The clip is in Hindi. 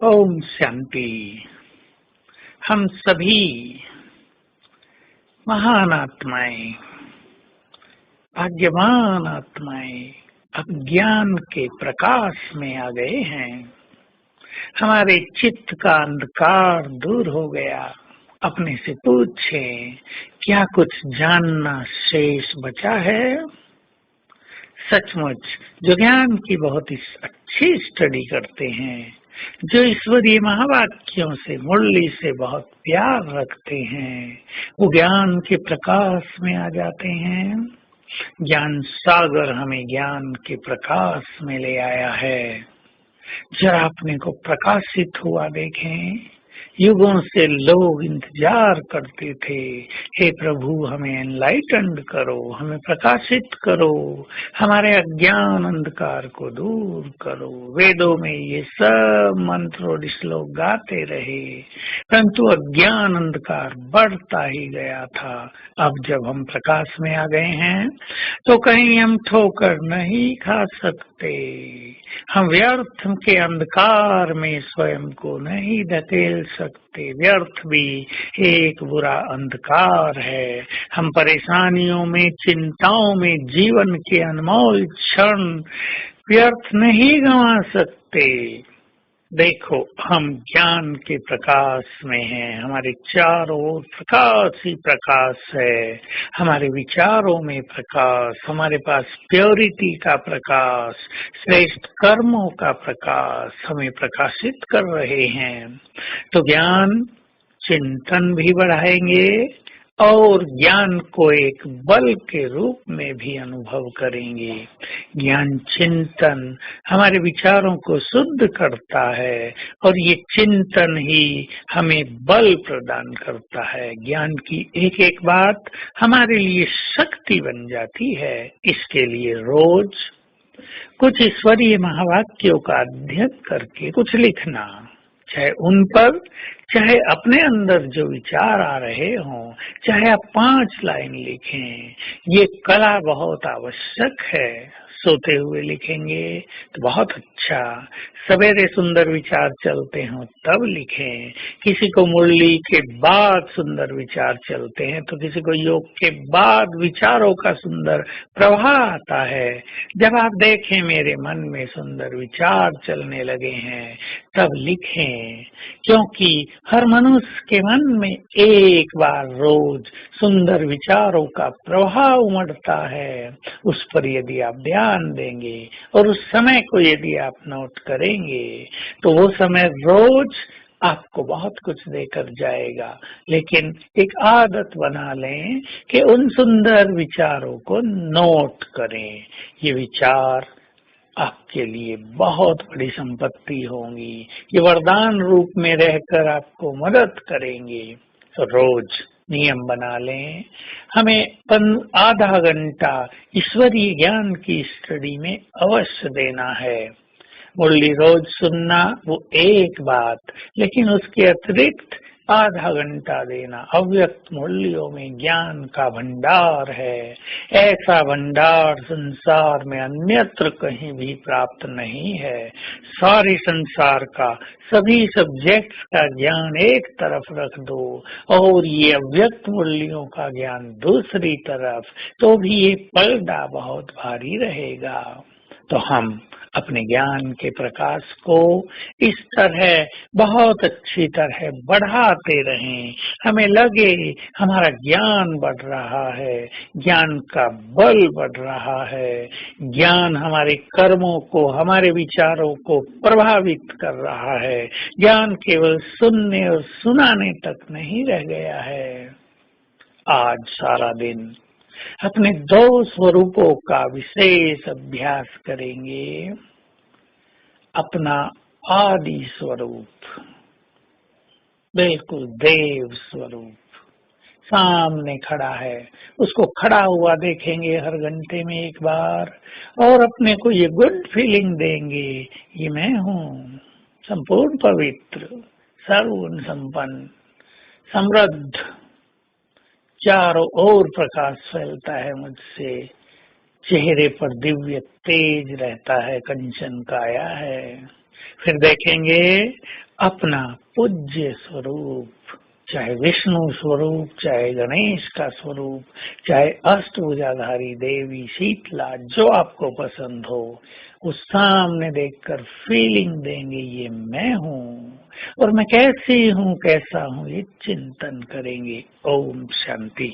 ओम शांति। हम सभी महान आत्माएं, भाग्यवान आत्माएं अज्ञान के प्रकाश में आ गए हैं। हमारे चित्त का अंधकार दूर हो गया। अपने से पूछें, क्या कुछ जानना शेष बचा है? सचमुच जो ज्ञान की बहुत ही अच्छी स्टडी करते हैं, जो ईश्वरीय महावाक्यों से, मुरली से बहुत प्यार रखते हैं, वो ज्ञान के प्रकाश में आ जाते हैं। ज्ञान सागर हमें ज्ञान के प्रकाश में ले आया है। जरा अपने को प्रकाशित हुआ देखें। युगों से लोग इंतजार करते थे, हे प्रभु हमें एनलाइटेंड करो, हमें प्रकाशित करो, हमारे अज्ञान अंधकार को दूर करो। वेदों में ये सब मंत्र और श्लोक गाते रहे, परंतु अज्ञान अंधकार बढ़ता ही गया था। अब जब हम प्रकाश में आ गए हैं तो कहीं हम ठोकर नहीं खा सकते। हम व्यर्थ के अंधकार में स्वयं को नहीं धकेल सकते। व्यर्थ भी एक बुरा अंधकार है। हम परेशानियों में, चिंताओं में जीवन के अनमोल क्षण व्यर्थ नहीं गंवा सकते। देखो, हम ज्ञान के प्रकाश में हैं। हमारे चारों ओर प्रकाश ही प्रकाश है। हमारे विचारों में प्रकाश, हमारे पास प्योरिटी का प्रकाश, श्रेष्ठ कर्मों का प्रकाश हमें प्रकाशित कर रहे हैं। तो ज्ञान चिंतन भी बढ़ाएंगे और ज्ञान को एक बल के रूप में भी अनुभव करेंगे। ज्ञान चिंतन हमारे विचारों को शुद्ध करता है और ये चिंतन ही हमें बल प्रदान करता है। ज्ञान की एक एक बात हमारे लिए शक्ति बन जाती है। इसके लिए रोज कुछ ईश्वरीय महावाक्यों का अध्ययन करके कुछ लिखना, चाहे उन पर, चाहे अपने अंदर जो विचार आ रहे हों, चाहे आप 5 लाइन लिखें। ये कला बहुत आवश्यक है। सोते हुए लिखेंगे तो बहुत अच्छा। सवेरे सुंदर विचार चलते हों तब लिखें। किसी को मुरली के बाद सुंदर विचार चलते हैं तो किसी को योग के बाद विचारों का सुंदर प्रवाह आता है। जब आप देखें मेरे मन में सुंदर विचार चलने लगे हैं तब लिखें, क्योंकि हर मनुष्य के मन में एक बार रोज सुंदर विचारों का प्रवाह उमड़ता है। उस पर यदि आप ध्यान देंगे और उस समय को यदि आप नोट करेंगे तो वो समय रोज आपको बहुत कुछ देकर जाएगा। लेकिन एक आदत बना लें कि उन सुंदर विचारों को नोट करें। ये विचार आपके लिए बहुत बड़ी संपत्ति होंगी। ये वरदान रूप में रहकर आपको मदद करेंगे। तो रोज नियम बना लें, हमें आधा घंटा ईश्वरीय ज्ञान की स्टडी में अवश्य देना है। मुरली रोज सुनना वो एक बात, लेकिन उसके अतिरिक्त आधा घंटा देना। अव्यक्त मुरलियों में ज्ञान का भंडार है। ऐसा भंडार संसार में अन्यत्र कहीं भी प्राप्त नहीं है। सारे संसार का, सभी सब्जेक्ट्स का ज्ञान एक तरफ रख दो और ये अव्यक्त मुरलियों का ज्ञान दूसरी तरफ, तो भी ये पर्दा बहुत भारी रहेगा। तो हम अपने ज्ञान के प्रकाश को इस तरह बहुत अच्छी तरह बढ़ाते रहें। हमें लगे हमारा ज्ञान बढ़ रहा है, ज्ञान का बल बढ़ रहा है, ज्ञान हमारे कर्मों को, हमारे विचारों को प्रभावित कर रहा है। ज्ञान केवल सुनने और सुनाने तक नहीं रह गया है। आज सारा दिन अपने 2 स्वरूपों का विशेष अभ्यास करेंगे। अपना आदि स्वरूप, बिल्कुल देव स्वरूप सामने खड़ा है, उसको खड़ा हुआ देखेंगे हर घंटे में एक बार और अपने को ये गुड फीलिंग देंगे, ये मैं हूँ, संपूर्ण पवित्र, सर्वगुण संपन्न, समृद्ध, चारों ओर प्रकाश फैलता है मुझसे, चेहरे पर दिव्य तेज रहता है, कंचन काया है। फिर देखेंगे अपना पूज्य स्वरूप, चाहे विष्णु स्वरूप, चाहे गणेश का स्वरूप, चाहे अष्टभुजाधारी देवी शीतला, जो आपको पसंद हो, उस सामने देखकर फीलिंग देंगे ये मैं हूँ और मैं कैसी हूँ, कैसा हूँ, ये चिंतन करेंगे। ओम शांति।